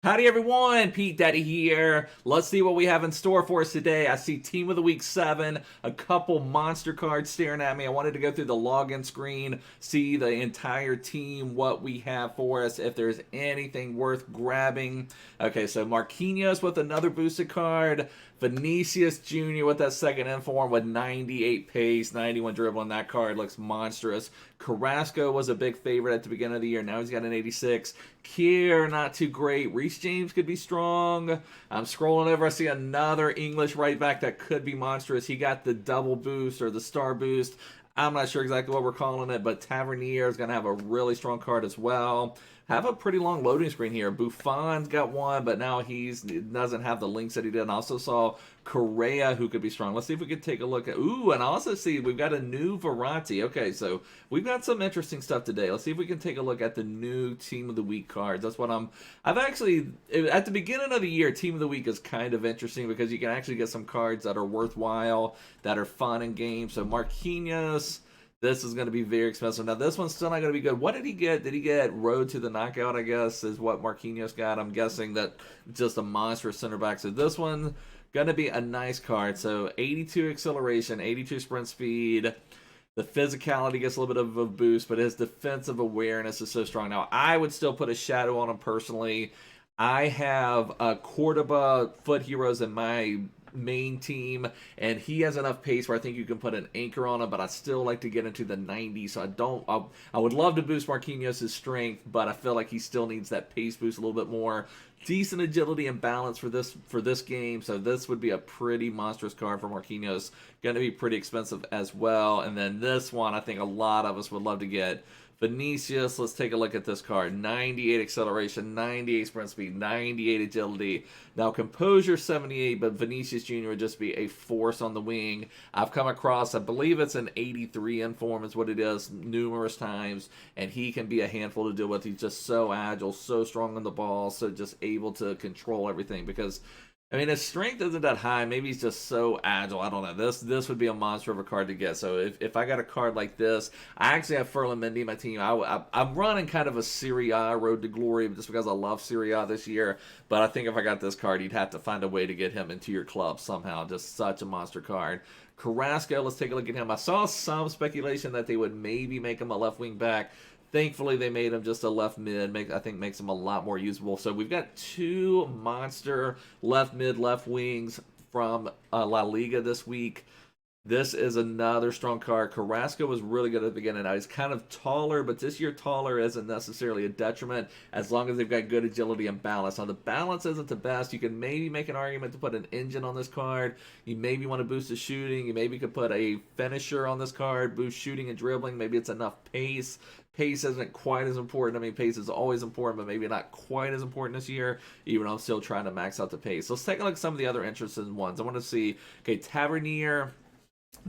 Howdy everyone, Pete Daddy here. Let's see what we have in store for us today. I see Team of the Week 7, a couple monster cards staring at me. I wanted to go through the login screen, see the entire team, what we have for us, if there's anything worth grabbing. Okay, so Marquinhos with another boosted card. Vinicius Jr. with that second inform with 98 pace, 91 dribbling. That card looks monstrous. Carrasco was a big favorite at the beginning of the year. Now he's got an 86. Kier, not too great. Reece James could be strong. I'm scrolling over. I see another English right back that could be monstrous. He got the double boost or the star boost. I'm not sure exactly what we're calling it, but Tavernier is going to have a really strong card as well. Have a pretty long loading screen here. Buffon's got one, but now he doesn't have the links that he did. And I also saw Correa, who could be strong. Let's see if we could take a look at... Ooh, and I also see we've got a new Verratti. Okay, so we've got some interesting stuff today. Let's see if we can take a look at the new Team of the Week cards. That's what I've actually... At the beginning of the year, Team of the Week is kind of interesting because you can actually get some cards that are worthwhile, that are fun in games. So Marquinhos... This is going to be very expensive. Now, this one's still not going to be good. What did he get? Did he get Road to the Knockout, I guess, is what Marquinhos got. I'm guessing that just a monstrous center back. So this one, going to be a nice card. So 82 acceleration, 82 sprint speed. The physicality gets a little bit of a boost, but his defensive awareness is so strong. Now, I would still put a shadow on him personally. I have Cordoba foot heroes in my main team, and he has enough pace where I think you can put an anchor on him, but I still like to get into the 90s, so I would love to boost Marquinhos' strength, but I feel like he still needs that pace boost a little bit more. Decent agility and balance for this game, so this would be a pretty monstrous card for Marquinhos. Going to be pretty expensive as well. And then this one, I think a lot of us would love to get. Vinicius, let's take a look at this card. 98 acceleration, 98 sprint speed, 98 agility. Now, composure 78, but Vinicius Jr. would just be a force on the wing. I've come across, I believe it's an 83 inform is what it is, numerous times, and he can be a handful to deal with. He's just so agile, so strong on the ball, so just able to control everything because... I mean, his strength isn't that high. Maybe he's just so agile. I don't know. This would be a monster of a card to get. So if I got a card like this, I actually have Ferland Mendy in my team. I'm running kind of a Serie A road to glory just because I love Serie A this year. But I think if I got this card, you'd have to find a way to get him into your club somehow. Just such a monster card. Carrasco, let's take a look at him. I saw some speculation that they would maybe make him a left wing back. Thankfully, they made him just a left mid. I think makes him a lot more usable. So we've got two monster left mid, left wings from La Liga this week. This is another strong card. Carrasco was really good at the beginning. Now, he's kind of taller, but this year taller isn't necessarily a detriment as long as they've got good agility and balance. Now, the balance isn't the best. You can maybe make an argument to put an engine on this card. You maybe want to boost the shooting. You maybe could put a finisher on this card, boost shooting and dribbling. Maybe it's enough pace. Pace isn't quite as important. I mean, pace is always important, but maybe not quite as important this year, even though I'm still trying to max out the pace. So let's take a look at some of the other interesting ones. I want to see, okay, Tavernier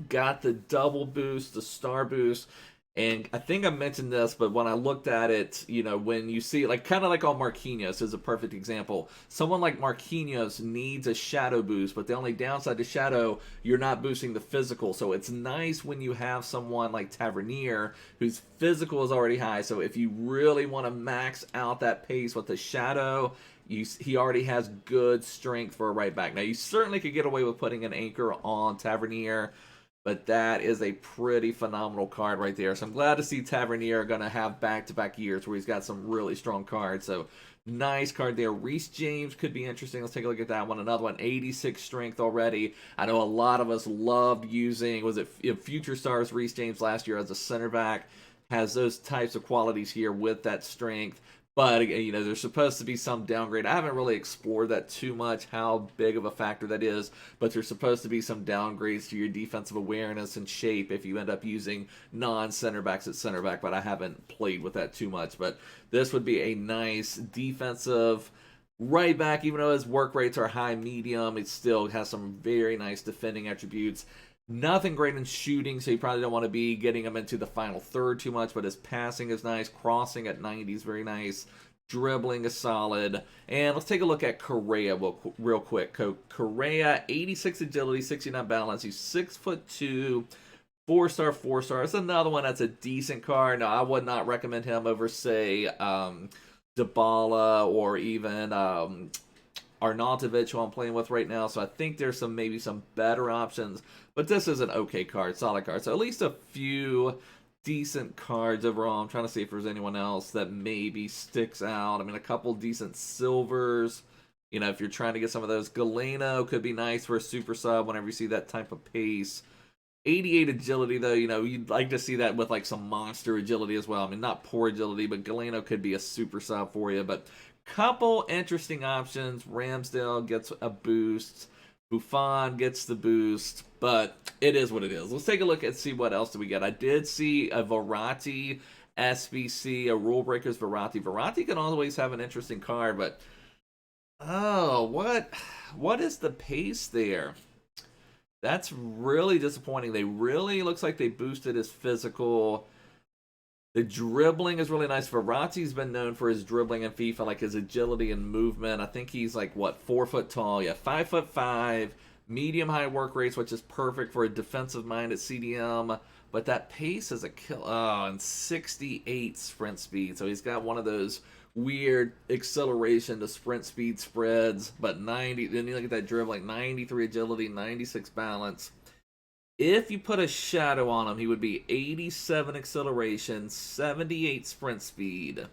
got the double boost, the star boost, and I think I mentioned this, but when I looked at it, you know, when you see, like, kind of like on Marquinhos is a perfect example. Someone like Marquinhos needs a shadow boost, but the only downside to shadow, you're not boosting the physical. So it's nice when you have someone like Tavernier, whose physical is already high. So if you really want to max out that pace with the shadow, he already has good strength for a right back. Now, you certainly could get away with putting an anchor on Tavernier, but that is a pretty phenomenal card right there. So I'm glad to see Tavernier going to have back-to-back years where he's got some really strong cards. So nice card there. Reece James could be interesting. Let's take a look at that one. Another one, 86 strength already. I know a lot of us loved using, was it Future Stars Reece James last year as a center back. Has those types of qualities here with that strength. But, you know, there's supposed to be some downgrade. I haven't really explored that too much, how big of a factor that is. But there's supposed to be some downgrades to your defensive awareness and shape if you end up using non-center backs at center back. But I haven't played with that too much. But this would be a nice defensive right back. Even though his work rates are high medium, it still has some very nice defending attributes. Nothing great in shooting, so you probably don't want to be getting him into the final third too much, but his passing is nice. Crossing at 90 is very nice. Dribbling is solid. And let's take a look at Correa real quick. Correa, 86 agility, 69 balance. He's 6'2", 4-star, 4-star. It's another one that's a decent card. Now, I would not recommend him over, say, Dybala or even Arnautovic, who I'm playing with right now. So I think there's maybe some better options. But this is an okay card, solid card. So at least a few decent cards overall. I'm trying to see if there's anyone else that maybe sticks out. I mean, a couple decent silvers. You know, if you're trying to get some of those, Galeno could be nice for a super sub whenever you see that type of pace. 88 agility, though, you know, you'd like to see that with like some monster agility as well. I mean, not poor agility, but Galeno could be a super sub for you. But couple interesting options. Ramsdale gets a boost. Buffon gets the boost, but it is what it is. Let's take a look and see what else do we get. I did see a Verratti SBC, a Rulebreakers Verratti. Verratti can always have an interesting card, but oh, what is the pace there? That's really disappointing. They really looks like they boosted his physical. The dribbling is really nice. Verratti's been known for his dribbling in FIFA, like his agility and movement. I think he's like, what, 4 foot tall? Yeah, 5'5", medium high work rates, which is perfect for a defensive minded CDM. But that pace is a kill. Oh, and 68 sprint speed. So he's got one of those weird acceleration to sprint speed spreads. But 90, then you look at that dribbling, 93 agility, 96 balance. If you put a shadow on him, he would be 87 acceleration, 78 sprint speed,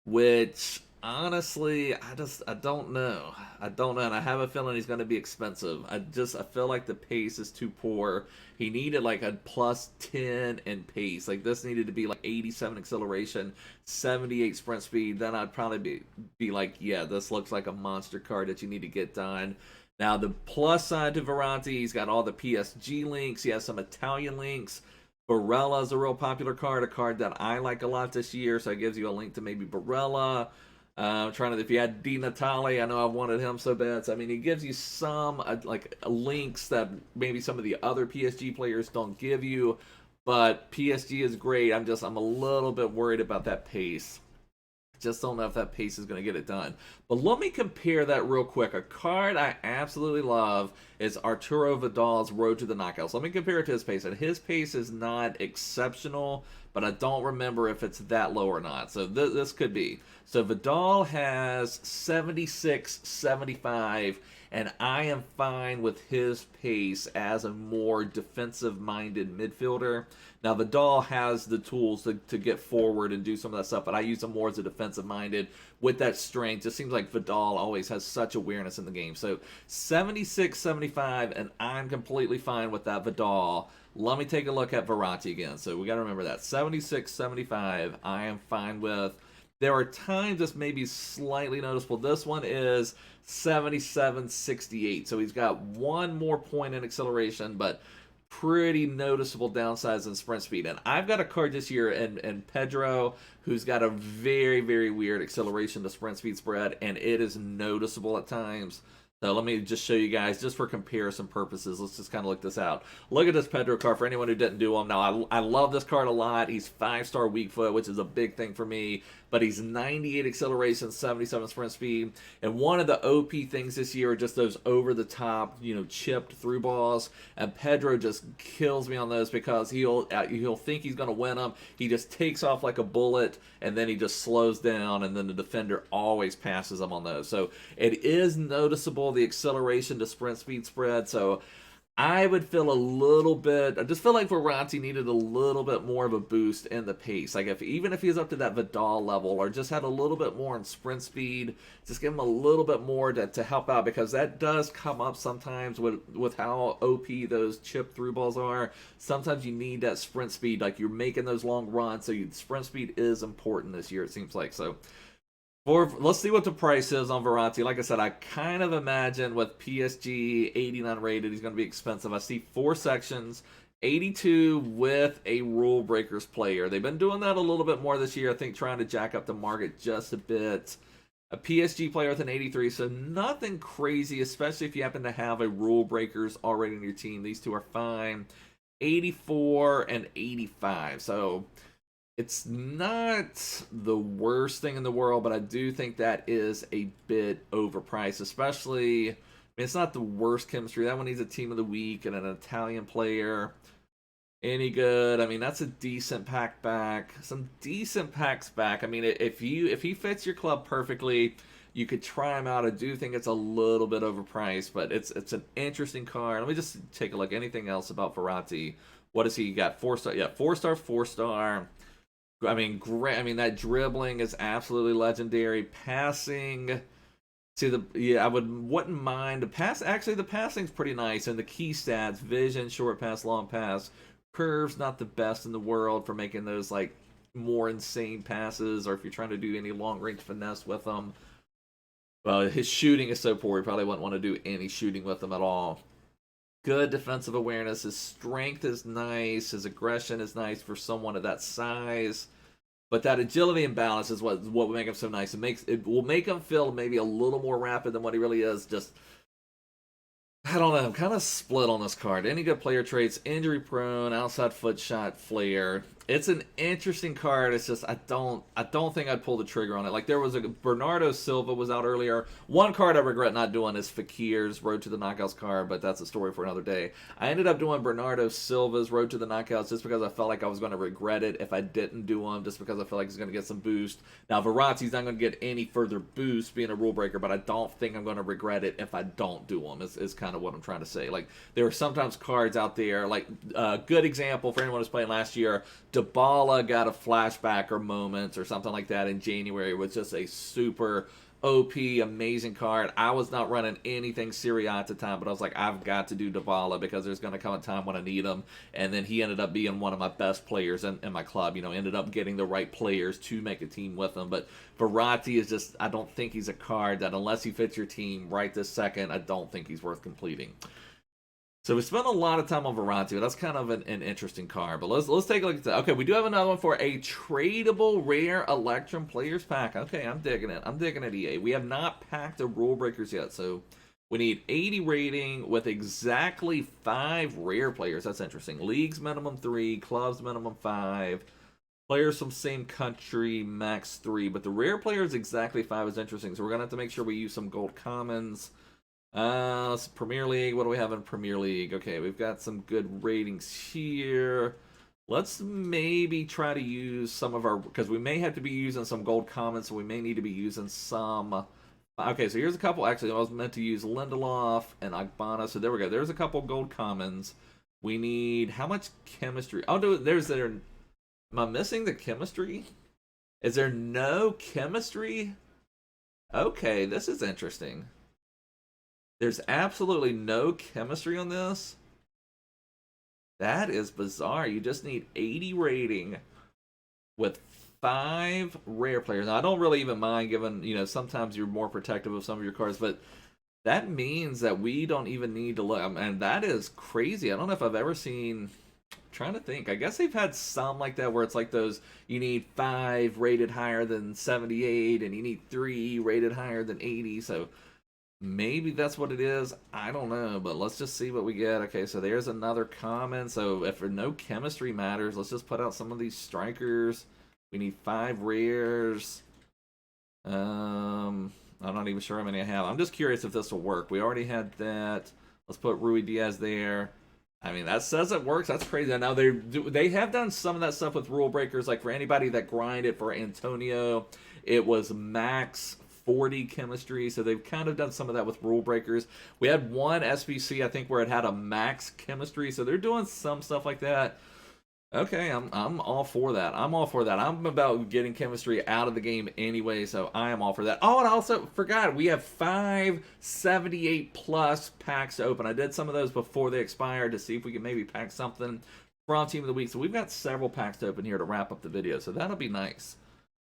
which honestly, I don't know. I don't know, and I have a feeling he's going to be expensive. I feel like the pace is too poor. He needed like a plus 10 in pace. Like this needed to be like 87 acceleration, 78 sprint speed. Then I'd probably be like, yeah, this looks like a monster card that you need to get done. Now, the plus side to Verratti, he's got all the PSG links. He has some Italian links. Barella is a real popular card, a card that I like a lot this year. So it gives you a link to maybe Barella. If you had Di Natale, I know I wanted him so bad. So, I mean, he gives you some links that maybe some of the other PSG players don't give you. But PSG is great. I'm a little bit worried about that pace. Just don't know if that pace is going to get it done. But let me compare that real quick. A card I absolutely love is Arturo Vidal's Road to the Knockouts. Let me compare it to his pace. And his pace is not exceptional, but I don't remember if it's that low or not. So this could be. So Vidal has 76, 75, and I am fine with his pace as a more defensive-minded midfielder. Now, Vidal has the tools to get forward and do some of that stuff, but I use him more as a defensive-minded with that strength. It seems like Vidal always has such awareness in the game. So 76, 75, and I'm completely fine with that Vidal. Let me take a look at Verratti again. So we got to remember that. 76, 75, I am fine with. There are times this may be slightly noticeable. This one is 77, 68. So he's got one more point in acceleration, but pretty noticeable downsides in sprint speed. And I've got a card this year in Pedro who's got a very, very weird acceleration to sprint speed spread, and it is noticeable at times. So let me just show you guys, just for comparison purposes, let's just kind of look this out. Look at this Pedro card for anyone who didn't do him. Now, I love this card a lot. He's 5-star weak foot, which is a big thing for me. But he's 98 acceleration, 77 sprint speed. And one of the OP things this year are just those over-the-top, chipped through balls. And Pedro just kills me on those because he'll think he's going to win them. He just takes off like a bullet, and then he just slows down, and then the defender always passes him on those. So it is noticeable, the acceleration to sprint speed spread. So I would feel a little bit, I just feel like Verratti needed a little bit more of a boost in the pace. Like even if he's up to that Vidal level, or just had a little bit more in sprint speed, just give him a little bit more to help out, because that does come up sometimes with how OP those chip through balls are. Sometimes you need that sprint speed, like you're making those long runs, so sprint speed is important this year, it seems like. So let's see what the price is on Verratti. Like I said, I kind of imagine with PSG 89 rated, he's going to be expensive. I see 4 sections, 82 with a Rulebreakers player. They've been doing that a little bit more this year, I think, trying to jack up the market just a bit. A PSG player with an 83, so nothing crazy, especially if you happen to have a Rulebreakers already in your team. These two are fine. 84 and 85, so it's not the worst thing in the world, but I do think that is a bit overpriced, especially, I mean, it's not the worst chemistry. That one needs a team of the week and an Italian player. Any good? I mean, that's a decent pack back. Some decent packs back. I mean, if he fits your club perfectly, you could try him out. I do think it's a little bit overpriced, but it's an interesting card. Let me just take a look. Anything else about Verratti? What does he got? 4-star. Yeah, 4-star, 4-star. I mean, great. I mean, that dribbling is absolutely legendary. Passing to the, yeah, I wouldn't mind the pass. Actually, the passing's pretty nice, and the key stats: vision, short pass, long pass. Curve's not the best in the world for making those like more insane passes, or if you're trying to do any long range finesse with them. Well, his shooting is so poor, he probably wouldn't want to do any shooting with them at all. Good defensive awareness. His strength is nice. His aggression is nice for someone of that size. But that agility and balance is what will make him so nice. It will make him feel maybe a little more rapid than what he really is. Just, I don't know. I'm kind of split on this card. Any good player traits? Injury prone, outside foot shot, flair. It's an interesting card. It's just I don't think I'd pull the trigger on it. Like there was a Bernardo Silva was out earlier. One card I regret not doing is Fakir's Road to the Knockouts card, but that's a story for another day. I ended up doing Bernardo Silva's Road to the Knockouts just because I felt like I was going to regret it if I didn't do him, just because I feel like he's going to get some boost. Now Verratti's not going to get any further boost being a rule breaker, but I don't think I'm going to regret it if I don't do him. Is kind of what I'm trying to say. Like there are sometimes cards out there, like good example for anyone who's playing last year. Dybala got a flashback or moments or something like that in January. It was just a super OP, amazing card. I was not running anything Serie A at the time, but I was like, I've got to do Dybala because there's going to come a time when I need him. And then he ended up being one of my best players in my club. You know, ended up getting the right players to make a team with him. But Verratti is just, I don't think he's a card that unless he fits your team right this second, I don't think he's worth completing. So we spent a lot of time on Verratti, but that's kind of an interesting card. But let's take a look at that. Okay, we do have another one for a tradable rare Electrum Players Pack. Okay, I'm digging it. I'm digging it, EA. We have not packed the Rule Breakers yet, so we need 80 rating with exactly 5 rare players. That's interesting. Leagues minimum 3, clubs minimum 5, players from same country max 3, but the rare players exactly 5 is interesting. So we're gonna have to make sure we use some gold commons. Premier League. What do we have in Premier League? Okay, we've got some good ratings here. Let's maybe try to use some of our, because we may have to be using some gold commons, so we may need to be using some. Okay, so here's a couple. Actually, I was meant to use Lindelof and Agbana, so there we go. There's a couple gold commons. We need, how much chemistry? Oh, there's there. Am I missing the chemistry? Is there no chemistry? Okay, this is interesting. There's absolutely no chemistry on this. That is bizarre. You just need 80 rating with 5 rare players. Now, I don't really even mind given, you know, sometimes you're more protective of some of your cards, but that means that we don't even need to look. And that is crazy. I don't know if I've ever seen, I'm trying to think. I guess they've had some like that where it's like those, you need 5 rated higher than 78 and you need 3 rated higher than 80. So maybe that's what it is. I don't know, but let's just see what we get. Okay, so there's another comment. So if no chemistry matters, let's just put out some of these strikers. We need 5 rares. I'm not even sure how many I have. I'm just curious if this will work. We already had that. Let's put Rui Diaz there. I mean, that says it works. That's crazy. Now, they have done some of that stuff with rule breakers. Like for anybody that grinded for Antonio, it was max 40 chemistry, so they've kind of done some of that with rule breakers. We had one SBC, I think, where it had a max chemistry, so they're doing some stuff like that. Okay, I'm all for that. I'm all for that. I'm about getting chemistry out of the game anyway, so I am all for that. Oh, and I also forgot, we have 5 78 plus packs to open. I did some of those before they expired to see if we could maybe pack something from Team of the Week. So we've got several packs to open here to wrap up the video, so that'll be nice.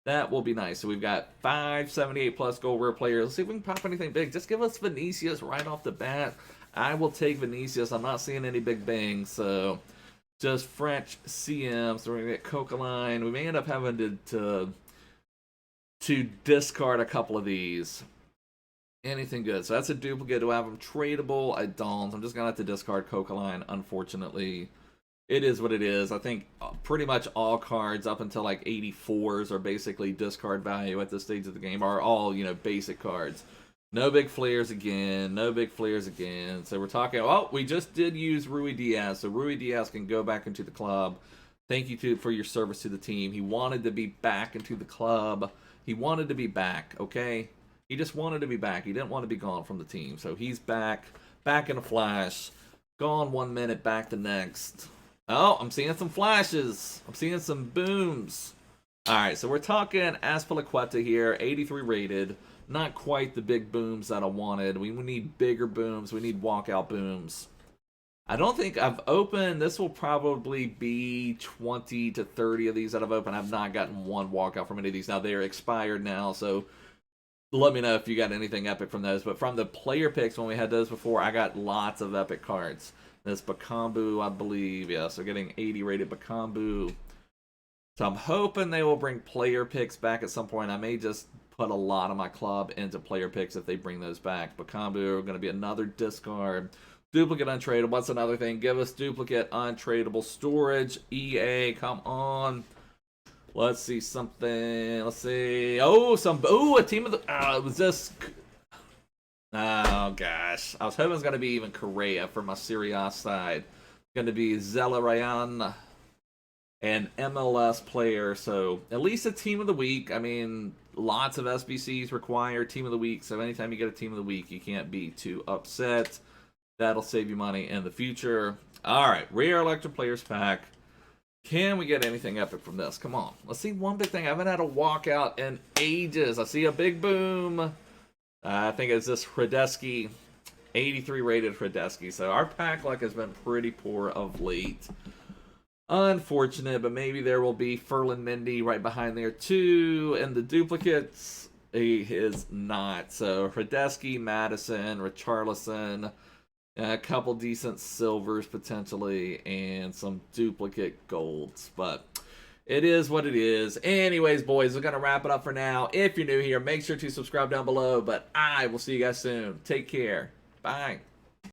That will be nice. So we've got 5 78 plus gold rare players. Let's see if we can pop anything big. Just give us Vinicius right off the bat. I will take Vinicius. I'm not seeing any big bangs, so just French CM. So we're gonna get Coquelin. We may end up having to discard a couple of these. Anything good? So that's a duplicate. Do I have them tradable? I don't. I'm just gonna have to discard Coquelin, unfortunately. It is what it is. I think pretty much all cards up until like 84s are basically discard value at this stage of the game, are all, you know, basic cards. No big flares again. No big flares again. So we're talking. Oh, we just did use Rui Diaz. So Rui Diaz can go back into the club. Thank you for your service to the team. He wanted to be back into the club. He wanted to be back, okay? He just wanted to be back. He didn't want to be gone from the team. So he's back. Back in a flash. Gone 1 minute, back the next. Oh, I'm seeing some flashes. I'm seeing some booms. All right, so we're talking Azpilicueta here, 83 rated. Not quite the big booms that I wanted. We need bigger booms. We need walkout booms. I don't think I've opened. This will probably be 20 to 30 of these that I've opened. I've not gotten one walkout from any of these. Now, they're expired now, so let me know if you got anything epic from those. But from the player picks, when we had those before, I got lots of epic cards. This Bakambu, I believe. Yeah, so getting 80 rated Bakambu. So I'm hoping they will bring player picks back at some point. I may just put a lot of my club into player picks if they bring those back. Bakambu are going to be another discard. Duplicate untradeable. What's another thing? Give us duplicate untradeable storage. EA, come on. Let's see something. Let's see. Oh, a team of the. Was this? Oh gosh, I was hoping it was gonna be even Correa for my Serie A side. It's gonna be Zelarayan, an MLS player. So at least a team of the week. I mean, lots of SBCs require team of the week. So anytime you get a team of the week, you can't be too upset. That'll save you money in the future. All right, rare electric players pack. Can we get anything epic from this? Come on. Let's see one big thing. I haven't had a walkout in ages. I see a big boom. I think it's this Hradeski, 83 rated Hradeski. So our pack luck has been pretty poor of late. Unfortunate, but maybe there will be Ferland Mendy right behind there too. And the duplicates, he is not. So Hradeski, Madison, Richarlison, a couple decent silvers potentially, and some duplicate golds. But it is what it is. Anyways, boys, we're going to wrap it up for now. If you're new here, make sure to subscribe down below. But I will see you guys soon. Take care. Bye.